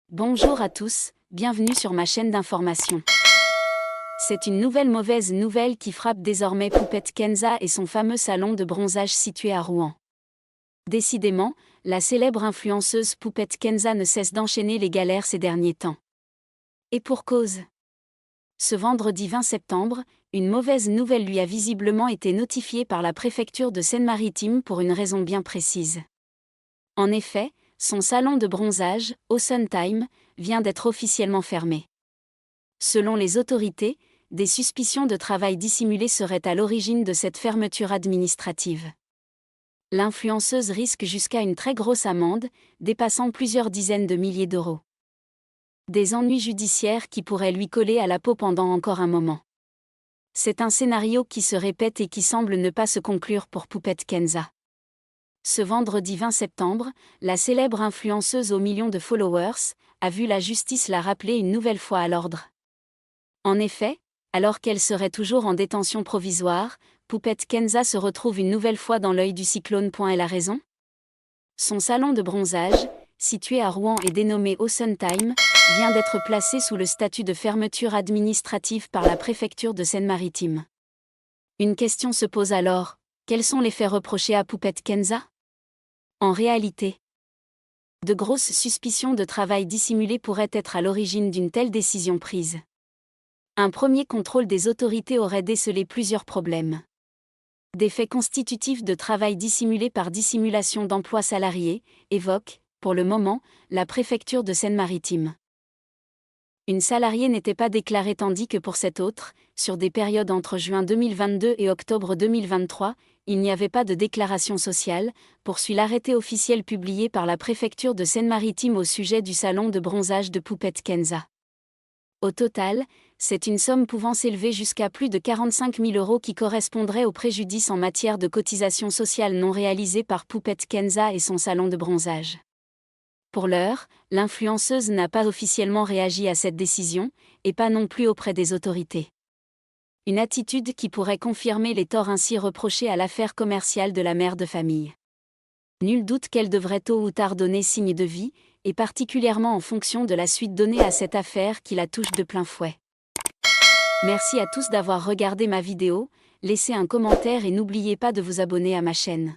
Bonjour à tous, bienvenue sur ma chaîne d'information. C'est une nouvelle mauvaise nouvelle qui frappe désormais Poupette Kenza et son fameux salon de bronzage situé à Rouen. Décidément, la célèbre influenceuse Poupette Kenza ne cesse d'enchaîner les galères ces derniers temps. Et pour cause. Ce vendredi 20 septembre, une mauvaise nouvelle lui a visiblement été notifiée par la préfecture de Seine-Maritime pour une raison bien précise. En effet, son salon de bronzage, Ocean Time, vient d'être officiellement fermé. Selon les autorités, des suspicions de travail dissimulé seraient à l'origine de cette fermeture administrative. L'influenceuse risque jusqu'à une très grosse amende, dépassant plusieurs dizaines de milliers d'euros. Des ennuis judiciaires qui pourraient lui coller à la peau pendant encore un moment. C'est un scénario qui se répète et qui semble ne pas se conclure pour Poupette Kenza. Ce vendredi 20 septembre, la célèbre influenceuse aux millions de followers a vu la justice la rappeler une nouvelle fois à l'ordre. En effet, alors qu'elle serait toujours en détention provisoire, Poupette Kenza se retrouve une nouvelle fois dans l'œil du cyclone. Elle a raison ? Son salon de bronzage, situé à Rouen et dénommé Ocean Time, vient d'être placé sous le statut de fermeture administrative par la préfecture de Seine-Maritime. Une question se pose alors, quels sont les faits reprochés à Poupette Kenza ? En réalité, de grosses suspicions de travail dissimulé pourraient être à l'origine d'une telle décision prise. Un premier contrôle des autorités aurait décelé plusieurs problèmes. Des faits constitutifs de travail dissimulé par dissimulation d'emploi salarié, évoque, pour le moment, la préfecture de Seine-Maritime. Une salariée n'était pas déclarée tandis que pour cette autre, sur des périodes entre juin 2022 et octobre 2023, il n'y avait pas de déclaration sociale, poursuit l'arrêté officiel publié par la préfecture de Seine-Maritime au sujet du salon de bronzage de Poupette Kenza. Au total, c'est une somme pouvant s'élever jusqu'à plus de 45 000 € qui correspondrait au préjudice en matière de cotisation sociale non réalisée par Poupette Kenza et son salon de bronzage. Pour l'heure, l'influenceuse n'a pas officiellement réagi à cette décision, et pas non plus auprès des autorités. Une attitude qui pourrait confirmer les torts ainsi reprochés à l'affaire commerciale de la mère de famille. Nul doute qu'elle devrait tôt ou tard donner signe de vie, et particulièrement en fonction de la suite donnée à cette affaire qui la touche de plein fouet. Merci à tous d'avoir regardé ma vidéo, laissez un commentaire et n'oubliez pas de vous abonner à ma chaîne.